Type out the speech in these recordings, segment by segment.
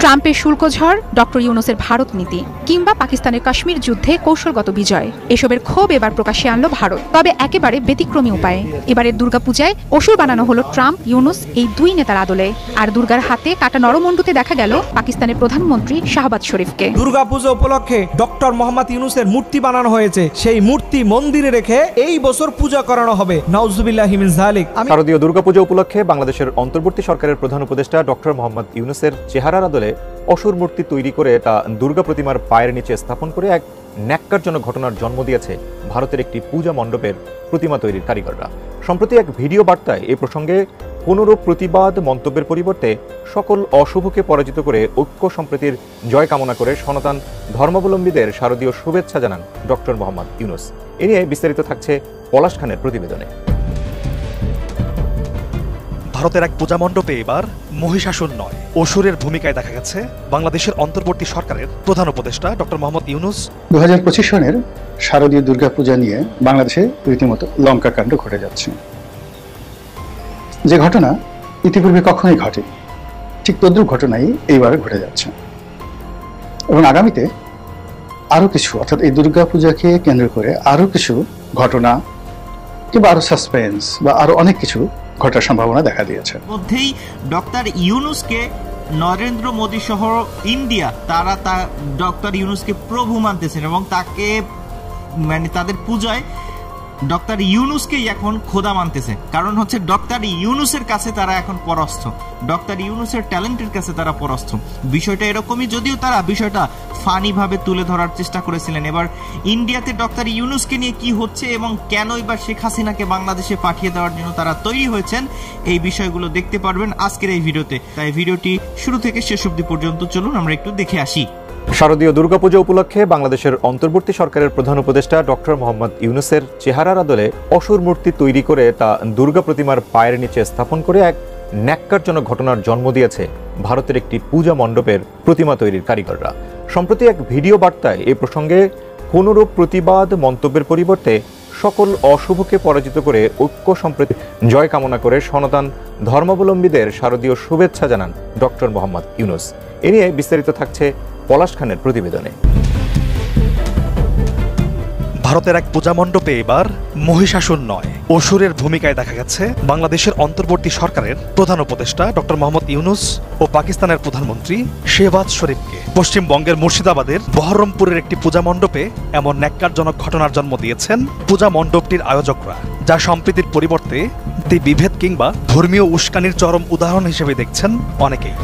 ট্রাম্পের শুল্ক ঝড়, ডক্টর ইউনূসের ভারত নীতি কিংবা পাকিস্তানের কাশ্মীর যুদ্ধে কৌশলগত বিজয়, এসবের ক্ষোভ এবার প্রকাশ্যে আনলো ভারত, তবে একেবারে ব্যতিক্রমী উপায়ে। এবারের দুর্গাপূজায় অসুর বানানো হলো ট্রাম্প ইউনূস এই দুই নেতার আদলে। আর দুর্গার হাতে কাটা নরমণ্ডুতে দেখা গেল পাকিস্তানের প্রধানমন্ত্রী শাহবাজ শরীফকে। দুর্গাপূজা উপলক্ষে ডক্টর মোহাম্মদ ইউনূসের মূর্তি বানানো হয়েছে, সেই মূর্তি মন্দিরে রেখে এই বছর পূজা করানো হবে। নাউজুবিল্লাহি মিন যালিক। শারদীয় দুর্গাপূজা উপলক্ষে বাংলাদেশের অন্তর্বর্তী সরকারের প্রধান উপদেষ্টা ডক্টর মোহাম্মদ ইউনূসের চেহারার আদলে অসুর মূর্তি তৈরি করে তা দুর্গা প্রতিমার পায়ের নিচে স্থাপন করে এক ন্যাক্কারজনক ঘটনার জন্ম দিয়েছে ভারতের একটি পূজা মণ্ডপের প্রতিমা তৈরির কারিগররা। সম্প্রতি এক ভিডিও বার্তায় এ প্রসঙ্গে কোনরূপ প্রতিবাদ মন্তব্যের পরিবর্তে সকল অশুভকে পরাজিত করে ঐক্য সম্প্রীতির জয় কামনা করে সনাতন ধর্মাবলম্বীদের শারদীয় শুভেচ্ছা জানান ডক্টর মোহাম্মদ ইউনূস। এ নিয়ে বিস্তারিত থাকছে পলাশ খানের প্রতিবেদনে। ভারতের এক পূজা মণ্ডপে এবার মহিষাসুর নয়, অসুরের ভূমিকায় দেখা গেছে বাংলাদেশের অন্তর্বর্তী সরকারের প্রধান উপদেষ্টা ডক্টর মোহাম্মদ ইউনূস। 2025 সনের শারদীয় দুর্গাপূজা নিয়ে বাংলাদেশে রীতিমতো লঙ্কা কাণ্ড ঘটে যাচ্ছে, যে ঘটনা ইতিপূর্বে কখনোই ঘটেনি, ঠিক তদ্রুপ ঘটনাই এইবার ঘটে যাচ্ছে। এবং আগামীতে আরো কিছু, অর্থাৎ এই দুর্গাপূজাকে কেন্দ্র করে আরো কিছু ঘটনা কিংবা আরো সাসপেন্স বা আরো অনেক কিছু ঘটার সম্ভাবনা দেখা দিয়েছে। মধ্যেই ডক্টর ইউনূসকে নরেন্দ্র মোদী সহ ইন্ডিয়া তারা ডক্টর ইউনূসকে প্রভু মানতেছেন এবং তাকে মানে তাদের পূজায় ডক্টর ইউনূসকে এখন খোদা মানতেছে। কারণ হচ্ছে ডক্টর ইউনূসের কাছে তারা এখন পরাস্ত, ডক্টর ইউনূসের ট্যালেন্টের কাছে তারা পরাস্ত। বিষয়টা এরকমই, যদিও তারা বিষয়টা ফানি ভাবে তুলে ধরার চেষ্টা করেছিলেন। এবার ইন্ডিয়াতে ডক্টর ইউনূসকে নিয়ে কি হচ্ছে এবং কেনই বা শেখ হাসিনাকে বাংলাদেশে পাঠিয়ে দেওয়ার জন্য তারা তৈরি হয়েছেন, এই বিষয়গুলো দেখতে পারবেন আজকের এই ভিডিওতে। তাই ভিডিওটি শুরু থেকে শেষ অবধি পর্যন্ত চলুন আমরা একটু দেখে আসি। শারদীয় দুর্গাপূজা উপলক্ষে বাংলাদেশের অন্তর্বর্তী সরকারের প্রধান উপদেষ্টা ডক্টর মোহাম্মদ ইউনূসের চেহারার আদলে অসুর মূর্তি তৈরি করে তা দুর্গা প্রতিমার পায়ের নিচে স্থাপন করে এক ন্যাক্কারজনক ঘটনার জন্ম দিয়েছে ভারতের একটি পূজা মণ্ডপের প্রতিমা তৈরির কারিগররা। সম্প্রতি এক ভিডিও বার্তায় এ প্রসঙ্গে কোনরূপ প্রতিবাদ মন্তব্যের পরিবর্তে সকল অশুভকে পরাজিত করে ঐক্য সম্প্রীতি জয় কামনা করে সনাতন ধর্মাবলম্বীদের শারদীয় শুভেচ্ছা জানান ডক্টর মোহাম্মদ ইউনূস। এ নিয়ে বিস্তারিত থাকছে পলাশ খানের প্রতিবেদনে। ভারতের এক পূজা মণ্ডপে এবার মহিষাসুর নয়, অসুরের ভূমিকায় দেখা গেছে বাংলাদেশের অন্তর্বর্তী সরকারের প্রধান উপদেষ্টা ডক্টর মোহাম্মদ ইউনূস ও পাকিস্তানের প্রধানমন্ত্রী শাহবাজ শরীফকে। পশ্চিমবঙ্গের মুর্শিদাবাদের বহরমপুরের একটি পূজা মণ্ডপে এমন ন্যাক্কারজনক ঘটনার জন্ম দিয়েছেন পূজা মণ্ডপটির আয়োজকরা, যা সম্প্রীতির পরিবর্তে বিভেদ কিংবা ধর্মীয় উস্কানির চরম উদাহরণ হিসেবে দেখছেন অনেকেই।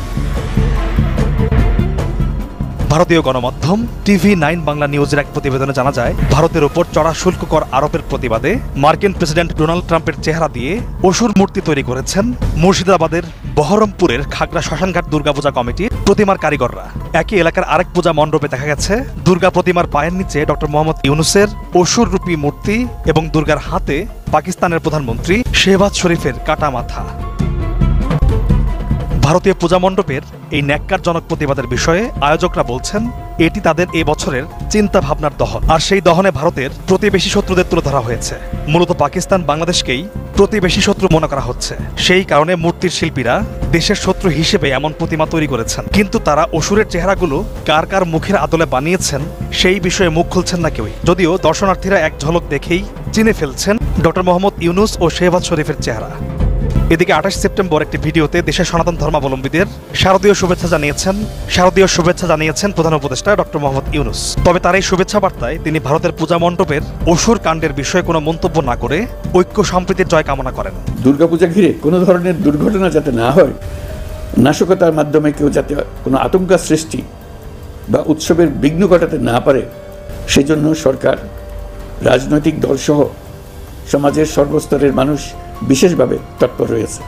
ভারতীয় গণমাধ্যম TV9 বাংলা নিউজের এক প্রতিবেদনে জানা যায়, ভারতের উপর চড়া শুল্ক কর আরোপের প্রতিবাদে মার্কিন প্রেসিডেন্ট ডোনাল্ড ট্রাম্পের চেহারা দিয়ে অসুর মূর্তি তৈরি করেছেন মুর্শিদাবাদের বহরমপুরের খাগড়া শ্মশানঘাট দুর্গাপূজা কমিটির প্রতিমার কারিগররা। একই এলাকার আরেক পূজা মণ্ডপে দেখা গেছে দুর্গা প্রতিমার পায়ের নিচে ডক্টর মোহাম্মদ ইউনূসের অসুর রূপী মূর্তি এবং দুর্গার হাতে পাকিস্তানের প্রধানমন্ত্রী শাহবাজ শরীফের কাটা মাথা। ভারতীয় পূজা মণ্ডপের এই ন্যাক্কারজনক প্রতিবাদের বিষয়ে আয়োজকরা বলছেন, এটি তাদের এ বছরের চিন্তা ভাবনার দহন। আর সেই দহনে ভারতের প্রতিবেশী শত্রুদের তুলে ধরা হয়েছে। মূলত পাকিস্তান বাংলাদেশকেই প্রতিবেশী শত্রু মনে করা হচ্ছে। সেই কারণে মূর্তির শিল্পীরা দেশের শত্রু হিসেবে এমন প্রতিমা তৈরি করেছেন। কিন্তু তারা অসুরের চেহারাগুলো কার কার মুখের আদলে বানিয়েছেন সেই বিষয়ে মুখ খুলছেন না কেউই, যদিও দর্শনার্থীরা এক ঝলক দেখেই চিনে ফেলছেন ডক্টর মোহাম্মদ ইউনূস ও শাহবাজ শরীফের চেহারা। এদিকে 28 সেপ্টেম্বর একটি ভিডিওতে দেশের সনাতন ধর্মাবলম্বীদের শারদীয় শুভেচ্ছা জানিয়েছেন প্রধান উপদেষ্টা ডক্টর মোহাম্মদ ইউনূস। তবে তার এই শুভেচ্ছা বার্তায় তিনি ভারতের পূজা মণ্ডপের অসুর কাণ্ডের বিষয়ে কোনো মন্তব্য না করে ঐক্য সম্প্রীতির জয় কামনা করেন। দুর্গাপূজা ঘিরে কোনো ধরনের দুর্ঘটনা যাতে না হয়, নাশকতার মাধ্যমে কেউ যাতে কোনো আতঙ্ক সৃষ্টি বা উৎসবের বিঘ্ন ঘটাতে না পারে, সেজন্য সরকার, রাজনৈতিক দলসহ সমাজের সর্বস্তরের মানুষ বিশেষভাবে তৎপর রয়েছে।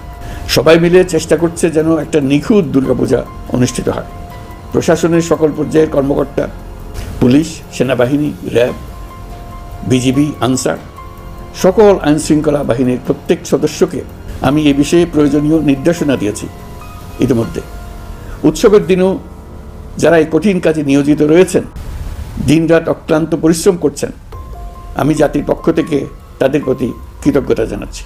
সবাই মিলে চেষ্টা করছে যেন একটা নিখুঁত দুর্গাপূজা অনুষ্ঠিত হয়। প্রশাসনের সকল পর্যায়ের কর্মকর্তা, পুলিশ, সেনাবাহিনী, র্যাব, বিজিবি, আনসার, সকল আইনশৃঙ্খলা বাহিনীর প্রত্যেক সদস্যকে আমি এ বিষয়ে প্রয়োজনীয় নির্দেশনা দিয়েছি। ইতিমধ্যে উৎসবের দিনও যারা এই কঠিন কাজে নিয়োজিত রয়েছেন, দিনরাত অক্লান্ত পরিশ্রম করছেন, আমি জাতির পক্ষ থেকে তাদের প্রতি কৃতজ্ঞতা জানাচ্ছি।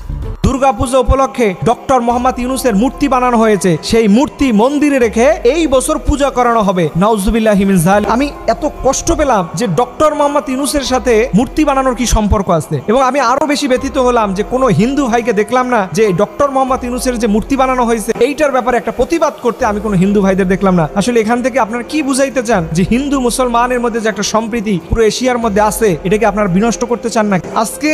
দুর্গাপূজা উপলক্ষে ডক্টর মোহাম্মদ ইউনূসের মূর্তি বানানো হয়েছে, সেই মূর্তি মন্দিরে রেখে এই বছর পূজা করানো হবে। নাউজুবিল্লাহি মিন যালিক। আমি এত কষ্ট পেলাম যে ডক্টর মোহাম্মদ ইউনূসের সাথে মূর্তি বানানোর কি সম্পর্ক আছে, এবং আমি আরো বেশি ব্যথিত হলাম যে কোনো হিন্দু ভাইকে দেখলাম না যে ডক্টর মোহাম্মদ ইউনূসের যে মূর্তি বানানো হয়েছে এইটার ব্যাপারে একটা প্রতিবাদ করতে আমি কোনো হিন্দু ভাইদের দেখলাম না। আসলে এখান থেকে আপনারা কি বুঝাইতে চান যে হিন্দু মুসলমানের মধ্যে যে একটা সম্প্রীতি পুরো এশিয়ার মধ্যে আছে, এটাকে আপনারা বিনষ্ট করতে চান না? আজকে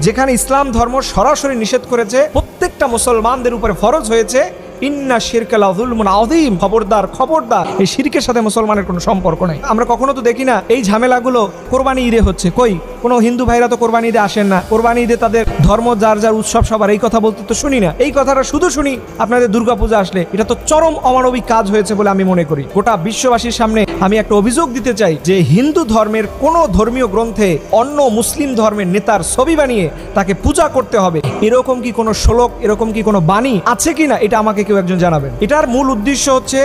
যেখানে ইসলাম ধর্ম সরাসরি নিষেধ করেছে, প্রত্যেকটা মুসলমানদের উপরে ফরজ হয়েছে ইন্না শিরকা লাযুলমুন আযীম, খবরদার খবরদার, এই শিরকের সাথে মুসলমানের কোনো সম্পর্ক নাই। আমরা কখনো তো দেখি না এই ঝামেলাগুলো কোরবানি ঈদে হচ্ছে। কই কোনো হিন্দু ভাইরা তো কোরবানি ঈদে আসেন না, কোরবানি ঈদে তাদের ধর্ম যার যার উৎসব সবার, এই কথা বলতে তো শুনি না। এই কথাটা শুধু শুনি আপনাদের দুর্গাপূজা আসলে। এটা তো চরম অমানবিক কাজ হয়েছে বলে আমি মনে করি। গোটা বিশ্ববাসীর সামনে আমি একটা অভিযোগ দিতে চাই যে হিন্দু ধর্মের কোনো ধর্মীয় গ্রন্থে অন্য মুসলিম ধর্মের নেতার ছবি বানিয়ে তাকে পূজা করতে হবে, এরকম কি কোনো শ্লোক, এরকম কি কোনো বাণী আছে কিনা, এটা আমাকে কেউ একজন জানাবেন। এটার মূল উদ্দেশ্য হচ্ছে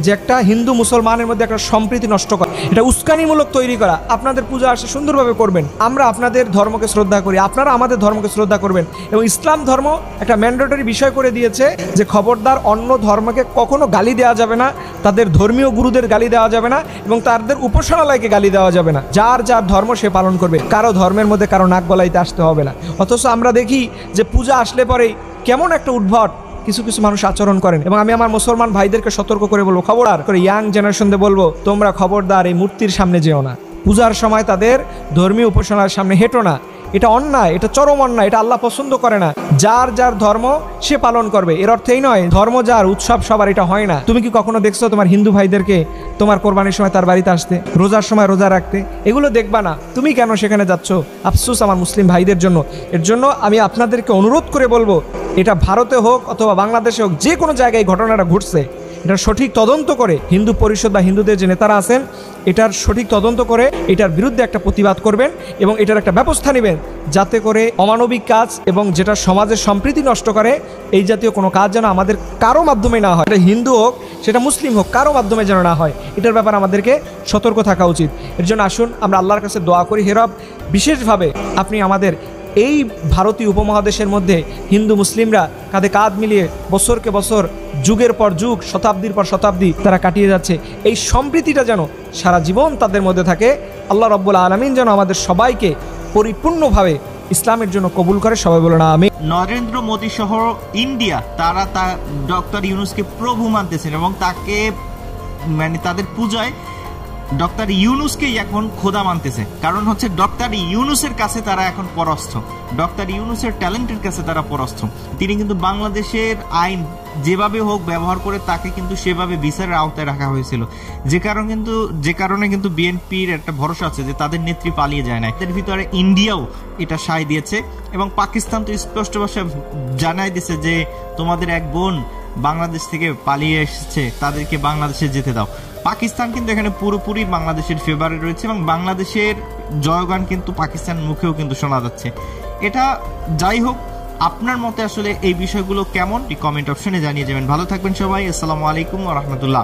যে একটা হিন্দু মুসলমানের মধ্যে একটা সম্প্রীতি নষ্ট করা, এটা উস্কানিমূলক তৈরি করা। আপনাদের পূজা আসে সুন্দরভাবে করবেন, আমরা আপনাদের ধর্মকে শ্রদ্ধা করি, আপনারা আমাদের ধর্মকে শ্রদ্ধা করবেন। এবং ইসলাম ধর্ম একটা ম্যান্ডেটরি বিষয় করে দিয়েছে যে খবরদার অন্য ধর্মকে কখনো গালি দেওয়া যাবে না, তাদের ধর্মীয় গুরুদের গালি দেওয়া যাবে না, এবং তাদের উপাসনালয়কে গালি দেওয়া যাবে না। যার যার ধর্ম সে পালন করবে, কারো ধর্মের মধ্যে কারো নাক গলাইতে আসতে হবে না। অথচ আমরা দেখি যে পূজা আসলে পরেই কেমন একটা উদ্ভট কিছু কিছু মানুষ আচরণ করেন। এবং আমি আমার মুসলমান ভাইদেরকে সতর্ক করে বলবো, খবরদার করে ইয়াং জেনারেশনদের বলবো, তোমরা খবরদার এই মূর্তির সামনে যেও না, পূজার সময় তাদের ধর্মীয় উপাসনার সামনে হেঁটো না। এটা অন্যায়, এটা চরম অন্যায়, এটা আল্লাহ পছন্দ করে না। যার যার ধর্ম সে পালন করবে, এর অর্থ এই নয় ধর্ম যার উৎসব সবার, এটা হয় না। তুমি কি কখনো দেখছো তোমার হিন্দু ভাইদেরকে তোমার কোরবানির সময় তার বাড়িতে আসতে, রোজার সময় রোজা রাখতে? এগুলো দেখবা না। তুমি কেন সেখানে যাচ্ছ? আফসোস আমার মুসলিম ভাইদের জন্য। এর জন্য আমি আপনাদেরকে অনুরোধ করে বলবো, এটা ভারতে হোক অথবা বাংলাদেশে হোক, যে কোনো জায়গায় ঘটনাটা ঘটছে, এটার সঠিক তদন্ত করে হিন্দু পরিষদ বা হিন্দুদের যে নেতারা আছেন, এটার সঠিক তদন্ত করে এটার বিরুদ্ধে একটা প্রতিবাদ করবেন এবং এটার একটা ব্যবস্থা নেবেন, যাতে করে অমানবিক কাজ এবং যেটা সমাজের সম্প্রীতি নষ্ট করে এই জাতীয় কোনো কাজ যেন আমাদের কারো মাধ্যমে না হয়। এটা হিন্দু হোক, সেটা মুসলিম হোক, কারো মাধ্যমে যেন না হয়, এটার ব্যাপারে আমাদেরকে সতর্ক থাকা উচিত। এর জন্য আসুন আমরা আল্লাহর কাছে দোয়া করি, হে রব, বিশেষভাবে আপনি আমাদের এই ভারতীয় উপমহাদেশের মধ্যে হিন্দু মুসলিমরা কাঁধে কাঁধ মিলিয়ে বছরকে বছর, যুগের পর যুগ, শতাব্দীর পর শতাব্দী তারা কাটিয়ে যাচ্ছে, এই সম্প্রীতিটা যেন সারা জীবন তাদের মধ্যে থাকে। আল্লাহ রাব্বুল আলামিন যেন আমাদের সবাইকে পরিপূর্ণভাবে ইসলামের জন্য কবুল করে। সবাই বলো না আমিন। নরেন্দ্র মোদী সহ ইন্ডিয়া তারা ডক্টর ইউনূসকে প্রভু মানতেছেন এবং তাকে তাদের পূজায় ডক্টর ইউনূসকেই এখন খোদা মানতেছে। কারণ হচ্ছে ডক্টর ইউনূসের কাছে তারা এখন পরাস্ত, ডক্টর ইউনূসের ট্যালেন্টের কাছে তারা পরাস্ত। তিনি কিন্তু বাংলাদেশের আইন যেভাবে হোক ব্যবহার করে তাকে কিন্তু সেভাবে বিচারের আওতায় রাখা হয়েছিল, যে কারণে কিন্তু বিএনপির একটা ভরসা আছে যে তাদের নেত্রী পালিয়ে যায় না। এর ভিতরে ইন্ডিয়াও এটা সায় দিয়েছে এবং পাকিস্তান তো স্পষ্ট ভাষায় জানাই দিয়েছে যে তোমাদের এক বোন বাংলাদেশ থেকে পালিয়ে এসেছে, তাদেরকে বাংলাদেশে যেতে দাও। পাকিস্তান কিন্তু এখানে পুরোপুরি বাংলাদেশের ফেভারে রয়েছে এবং বাংলাদেশের জয়গান কিন্তু পাকিস্তান মুখেও কিন্তু শোনা যাচ্ছে। এটা যাই হোক, আপনার মতে আসলে এই বিষয়গুলো কেমন, কমেন্ট অপশনে জানিয়ে যাবেন। ভালো থাকবেন সবাই। আসসালামু আলাইকুম ওয়া রাহমাতুল্লাহ।